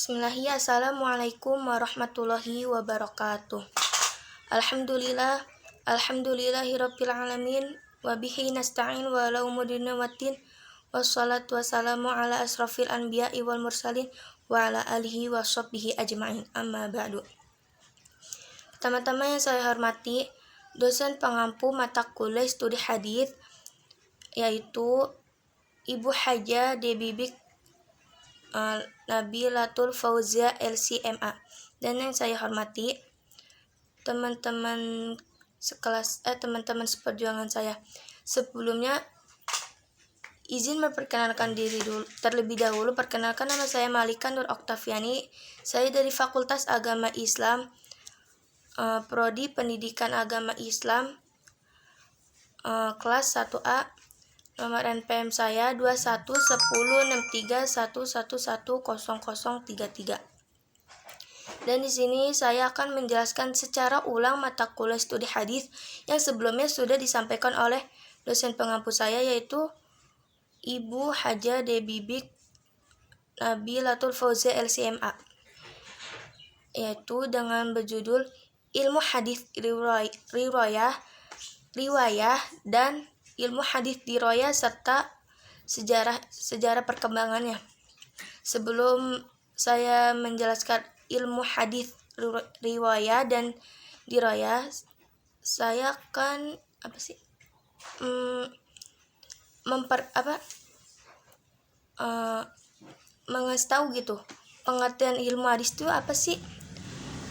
Bismillahirrahmanirrahim. Assalamualaikum warahmatullahi wabarakatuh. Alhamdulillahirabbil alamin wa bihi nasta'in wa ala umuri watin wassalatu wassalamu ala asrafil anbiya'i wal mursalin wa ala alihi wa sahbihi ajma'in. Amma ba'du. Teman-teman yang saya hormati, dosen pengampu mata kuliah studi hadis yaitu Ibu Haja Debibik Nabilatul Fauzia LCMA, dan yang saya hormati teman-teman sekelas teman-teman seperjuangan saya. Sebelumnya izin memperkenalkan diri dulu. Terlebih dahulu perkenalkan, nama saya Malika Nur Oktaviani. Saya dari Fakultas Agama Islam, Prodi Pendidikan Agama Islam, kelas 1A. Nomor NPM saya 21106311100033. Dan di sini saya akan menjelaskan secara ulang mata kuliah studi hadis yang sebelumnya sudah disampaikan oleh dosen pengampu saya, yaitu Ibu Haja Debibik Nabilatul Fauzia LCMA, yaitu dengan berjudul Ilmu Hadis Riwayah dan Ilmu Hadis Dirayah serta sejarah perkembangannya. Sebelum saya menjelaskan ilmu hadis riwayah dan dirayah, saya akan mengasih tahu gitu pengertian ilmu hadis itu apa sih.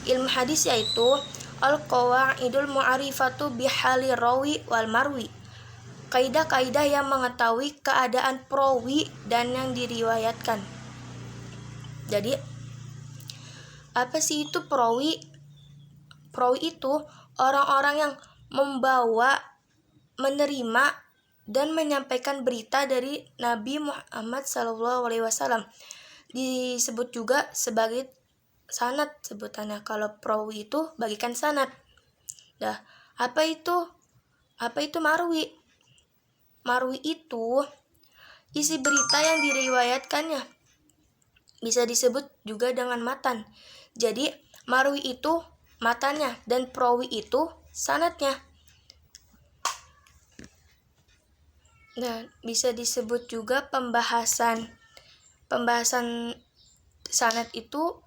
Ilmu hadis yaitu al-qawaidul mu'arifatu bihali rawi wal marwi, kaidah-kaidah yang mengetahui keadaan perawi dan yang diriwayatkan. Jadi, apa sih itu perawi? Perawi itu orang-orang yang membawa, menerima, dan menyampaikan berita dari Nabi Muhammad SAW. Disebut juga sebagai sanad sebutannya. Kalau perawi itu bagikan sanad. Nah, apa itu marwi? Marwi itu isi berita yang diriwayatkannya. Bisa disebut juga dengan matan. Jadi marwi itu matannya dan perawi itu sanadnya. Nah, bisa disebut juga pembahasan sanad itu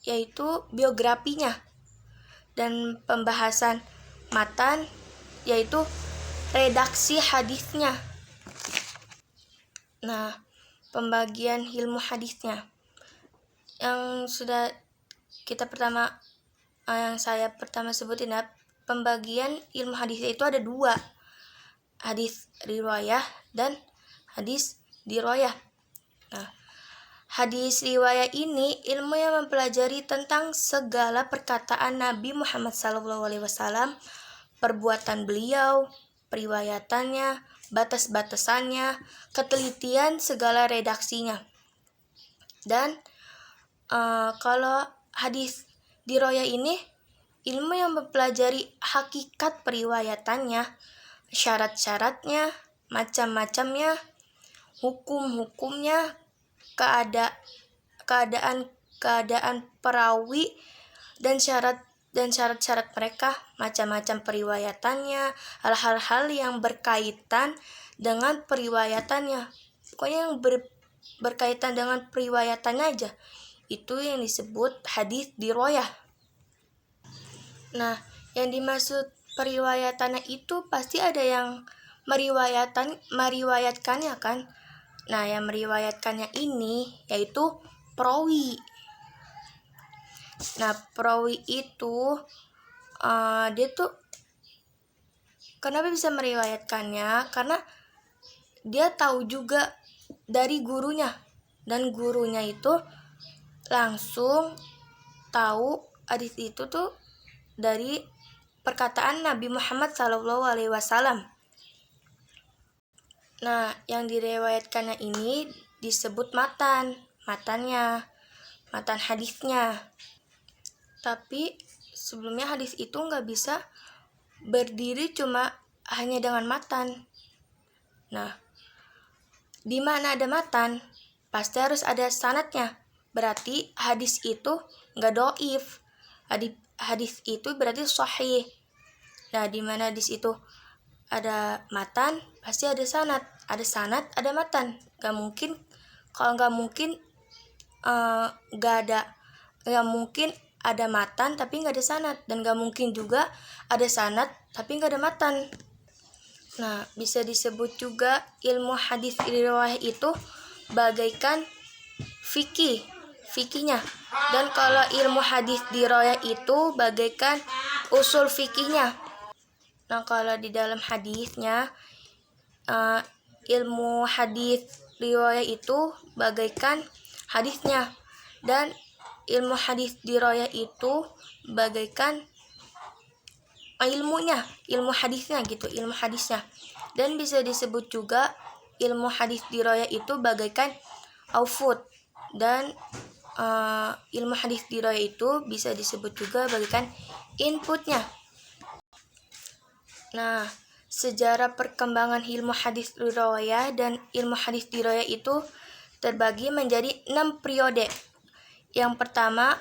yaitu biografinya, dan pembahasan matan yaitu redaksi hadisnya. Nah, pembagian ilmu hadisnya yang sudah saya pertama sebutin ya, pembagian ilmu hadisnya itu ada 2, hadis riwayah dan hadis dirayah. Nah, hadis riwayah ini ilmu yang mempelajari tentang segala perkataan Nabi Muhammad SAW, perbuatan beliau, periwayatannya, batas-batasannya, ketelitian segala redaksinya. Dan kalau hadis dirayah ini ilmu yang mempelajari hakikat periwayatannya, syarat-syaratnya, macam-macamnya, hukum-hukumnya, keadaan perawi dan syarat-syarat mereka, macam-macam periwayatannya, hal-hal yang berkaitan dengan periwayatannya. Pokoknya yang berkaitan dengan periwayatannya aja, itu yang disebut hadis dirayah. Nah, yang dimaksud periwayatannya itu pasti ada yang meriwayatkannya kan. Nah, yang meriwayatkannya ini yaitu perawi. Nah, perawi itu dia tuh kenapa bisa meriwayatkannya? Karena dia tahu juga dari gurunya, dan gurunya itu langsung tahu hadis itu tuh dari perkataan Nabi Muhammad SAW. Nah, yang direwayatkannya ini disebut matan hadisnya. Tapi sebelumnya hadis itu nggak bisa berdiri cuma hanya dengan matan. Nah, di mana ada matan, pasti harus ada sanadnya. berarti hadis itu nggak doif. Hadis itu berarti sahih. Nah, di mana hadis itu ada matan, pasti ada sanad. Ada sanad, ada matan. Gak mungkin, kalau gak mungkin gak mungkin ada matan tapi gak ada sanad, dan gak mungkin juga ada sanad tapi gak ada matan. Nah, bisa disebut juga ilmu hadis riwayah itu bagaikan fikihnya. Dan kalau ilmu hadis riwayah itu bagaikan usul fikihnya. Nah, kalau di dalam hadisnya ilmu hadis riwayah itu bagaikan hadisnya, dan ilmu hadis riwayah itu bagaikan ilmu hadisnya gitu, ilmu hadisnya. Dan bisa disebut juga ilmu hadis riwayah itu bagaikan output, dan ilmu hadis riwayah itu bisa disebut juga bagaikan inputnya. Nah, sejarah perkembangan ilmu hadis riwayah dan ilmu hadis riwayah itu terbagi menjadi 6 periode. Yang pertama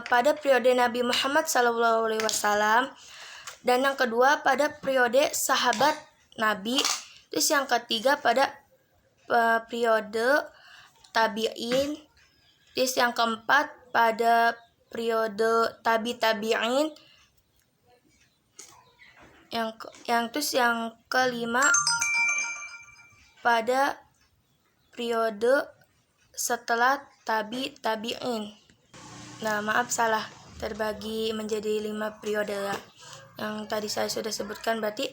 pada periode Nabi Muhammad SAW, dan yang kedua pada periode sahabat Nabi. Terus yang ketiga pada periode tabi'in. Terus yang keempat pada periode tabi'in. Yang kelima pada periode setelah tabi'in. Nah, maaf salah, terbagi menjadi 5 periode ya. Yang tadi saya sudah sebutkan, berarti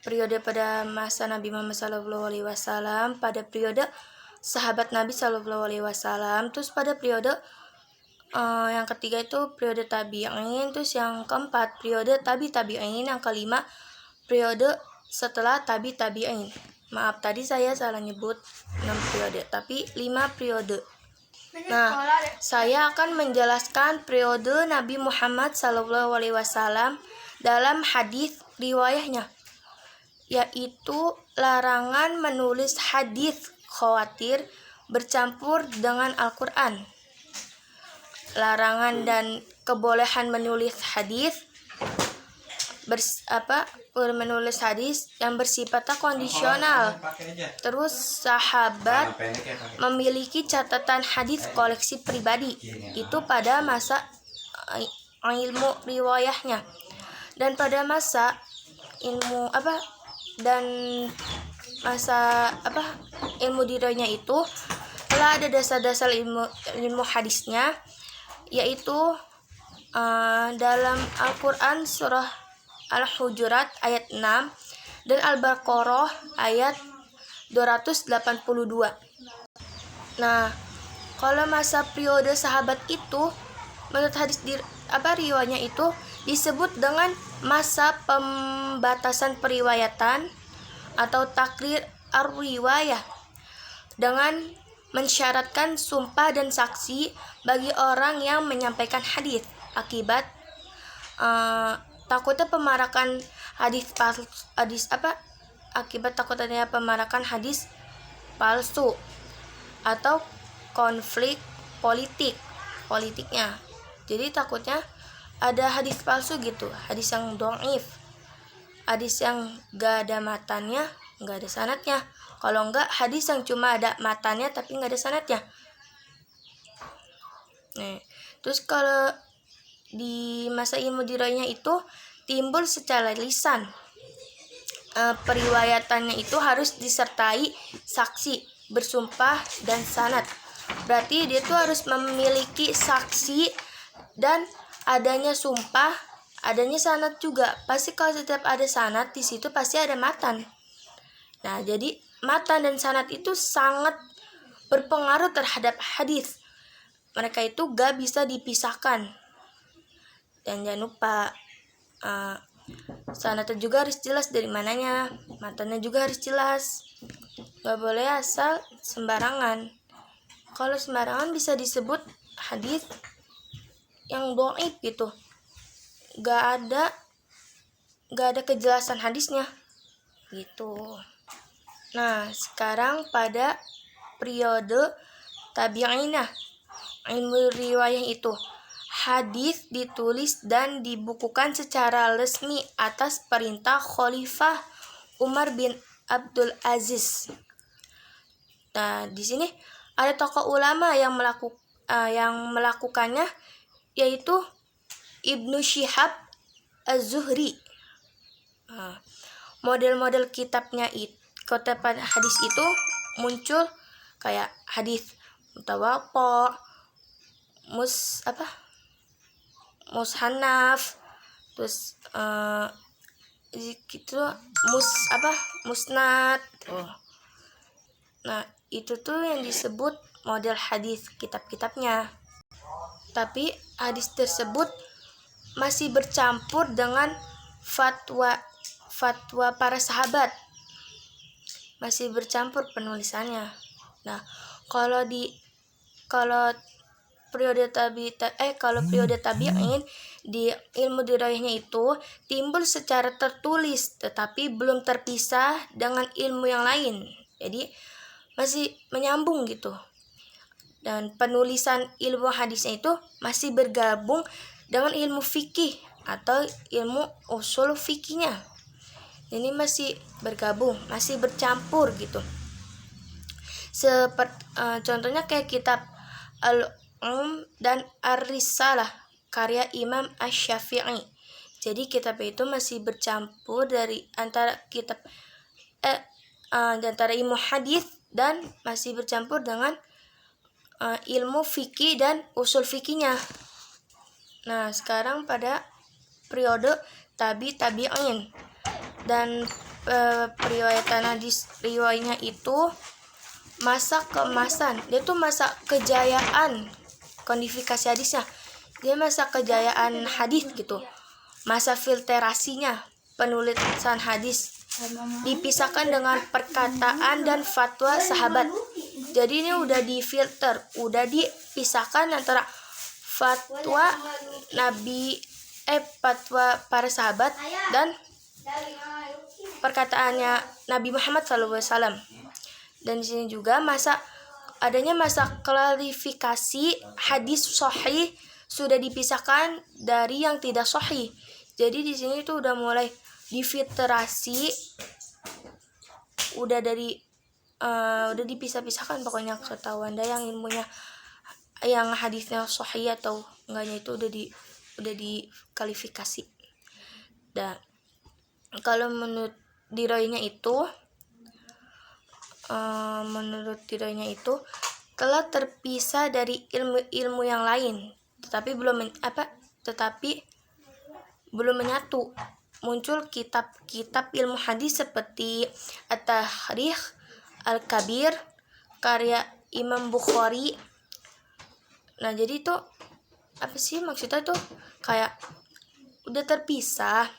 periode pada masa Nabi Muhammad SAW, pada periode sahabat Nabi SAW, terus pada periode yang ketiga itu periode tabi'in, terus yang keempat periode tabi'in, yang kelima periode setelah tabi'in. Maaf, tadi saya salah nyebut 6 periode, tapi 5 periode. Nah, saya akan menjelaskan periode Nabi Muhammad SAW dalam hadis riwayahnya, yaitu larangan menulis hadis khawatir bercampur dengan Al-Quran. Larangan dan kebolehan menulis hadis menulis hadis yang bersifatnya kondisional. Terus sahabat memiliki catatan hadis koleksi pribadi itu pada masa ilmu riwayahnya, dan pada masa ilmu riwayahnya itu telah ada dasar-dasar ilmu hadisnya, yaitu dalam Al-Quran surah Al-Hujurat ayat 6 dan Al-Baqarah ayat 282. Nah, kalau masa periode sahabat itu menurut hadis riwayatnya itu disebut dengan masa pembatasan periwayatan atau takrir ar-riwayah, dengan mensyaratkan sumpah dan saksi bagi orang yang menyampaikan hadis akibat takutnya pemarakan hadis palsu atau konflik politiknya. Jadi takutnya ada hadis palsu gitu, hadis yang dhaif, hadis yang gak ada matannya, gak ada sanadnya. Kalau enggak, hadis yang cuma ada matannya tapi gak ada sanadnya. Terus kalau di masa ilmu dirayanya itu timbul secara lisan. Periwayatannya itu harus disertai saksi, bersumpah, dan sanad. Berarti dia tuh harus memiliki saksi dan adanya sumpah, adanya sanad juga. Pasti kalau setiap ada sanad di situ pasti ada matan. Nah, jadi matan dan sanad itu sangat berpengaruh terhadap hadis. Mereka itu gak bisa dipisahkan. Dan jangan lupa sanadnya juga harus jelas dari mananya, matanya juga harus jelas. Gak boleh asal sembarangan. Kalau sembarangan bisa disebut hadis yang dhaif gitu. Gak ada kejelasan hadisnya gitu. Nah, sekarang pada periode tabi'ina. Ilmu riwayah itu hadis ditulis dan dibukukan secara resmi atas perintah Khalifah Umar bin Abdul Aziz. Nah, di sini ada tokoh ulama yang melakukannya, yaitu Ibnu Syihab Az-Zuhri. Model-model kitabnya kitab hadis itu muncul kayak hadis mutawatta, mushannaf, terus gitu musnad. Nah, itu tuh yang disebut model hadis kitab-kitabnya. Tapi hadis tersebut masih bercampur dengan fatwa para sahabat. Masih bercampur penulisannya. Nah, kalau periode tabi'in di ilmu dirayahnya itu timbul secara tertulis tetapi belum terpisah dengan ilmu yang lain. Jadi masih menyambung gitu. Dan penulisan ilmu hadisnya itu masih bergabung dengan ilmu fikih atau ilmu usul fikihnya. Ini masih bergabung, masih bercampur gitu. Contohnya kayak kitab dan Ar-Risalah karya Imam Asy-Syafi'i. Jadi kitab itu masih bercampur dari antara antara ilmu hadis dan masih bercampur dengan ilmu fikih dan usul fikihnya. Nah, sekarang pada periode tabi'in dan periwayatan hadis riwayatnya itu masa keemasan. Dia tuh masa kejayaan kodifikasi hadisnya. Dia masa kejayaan hadis gitu. Masa filterasinya penulisan hadis dipisahkan dengan perkataan dan fatwa sahabat. Jadi ini udah difilter, udah dipisahkan antara fatwa fatwa para sahabat dan perkataannya Nabi Muhammad SAW. Dan di sini juga adanya masa klarifikasi hadis sahih sudah dipisahkan dari yang tidak sahih. Jadi di sini tuh udah mulai difiltrasi, udah dipisah-pisahkan pokoknya ketahuan dah yang ilmunya yang hadisnya sahih atau enggaknya itu udah dikualifikasi. Dan kalau menurut dirayahnya itu telah terpisah dari ilmu-ilmu yang lain, tetapi belum menyatu. Muncul kitab-kitab ilmu hadis seperti At-Tarikh Al-Kabir karya Imam Bukhari. Nah, jadi itu apa sih maksudnya tuh, kayak udah terpisah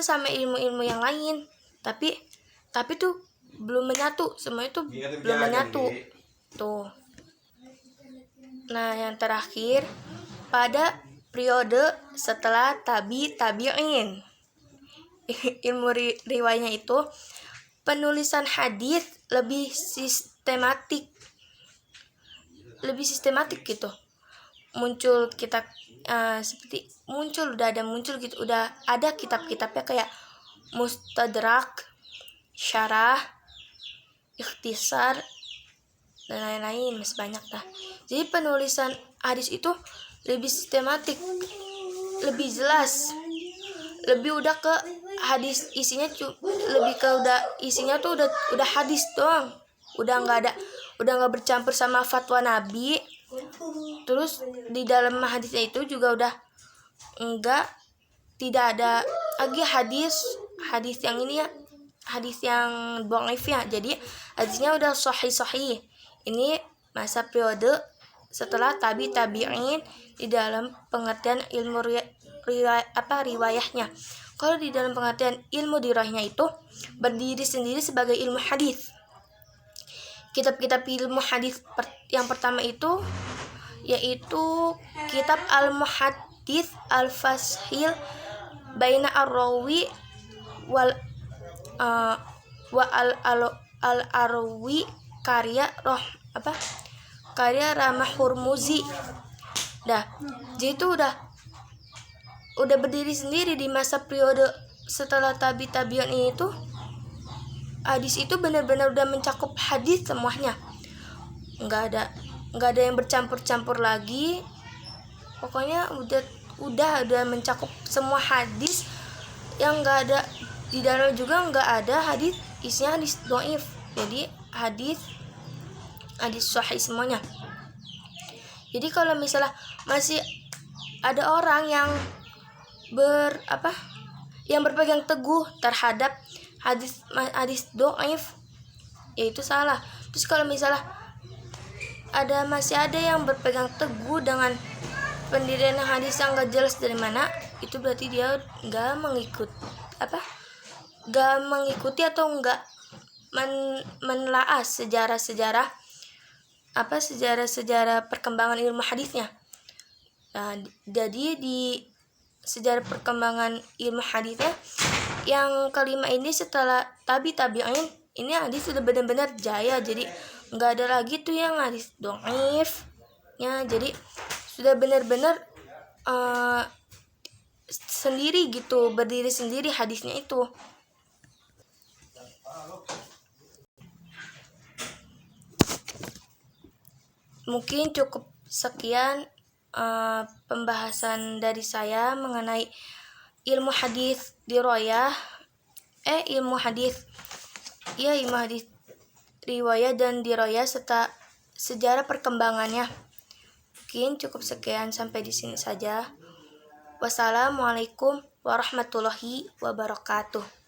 sama ilmu-ilmu yang lain, tapi tuh belum menyatu, semuanya tuh belum menyatu tuh. Nah, yang terakhir pada periode setelah tabi'in ilmu riwayatnya itu penulisan hadis lebih sistematik gitu. Muncul kitab udah ada kitab-kitabnya kayak Mustadrak, Syarah, Ikhtisar dan lain-lain, masih banyak dah. Jadi penulisan hadis itu lebih sistematik, lebih jelas, lebih udah ke hadis isinya isinya tuh udah hadis doang, udah nggak bercampur sama fatwa Nabi. Terus di dalam hadisnya itu juga udah tidak ada lagi hadis yang ini ya, hadis yang dhaif ya. Jadi hadisnya udah sahih. Ini masa periode setelah tabi'in di dalam pengertian ilmu riwayahnya. Kalau di dalam pengertian ilmu dirayahnya itu berdiri sendiri sebagai ilmu hadis. Kitab-kitab ilmu hadis yang pertama itu yaitu kitab Al-Muhaddits Al-Fashil Baina Ar-Rawi wal Al-Arwi karya karya Ramah Hurmuzi. Jadi itu udah berdiri sendiri di masa periode setelah tabi'un ini tuh. Hadis itu benar-benar udah mencakup hadis semuanya. Nggak ada yang bercampur-campur lagi. Pokoknya udah mencakup semua hadis. Yang nggak ada di dalam juga nggak ada hadis isinya hadis dhaif. Jadi hadis sahih semuanya. Jadi kalau misalnya masih ada orang yang yang berpegang teguh terhadap hadis dhaif, ya itu salah. Terus kalau misalnya masih ada yang berpegang teguh dengan pendirian hadis yang gak jelas dari mana, itu berarti dia gak mengikuti atau gak menelaah sejarah perkembangan ilmu hadisnya. Jadi di sejarah perkembangan ilmu hadisnya yang kelima ini setelah tabi'in ini hadis sudah benar-benar jaya. Jadi nggak ada lagi tuh yang hadis dhaif ya. Jadi sudah benar-benar sendiri gitu, berdiri sendiri hadisnya itu. Mungkin cukup sekian pembahasan dari saya mengenai ilmu hadis riwayah riwayah dan dirayah serta sejarah perkembangannya. Mungkin cukup sekian, sampai di sini saja. Wassalamualaikum warahmatullahi wabarakatuh.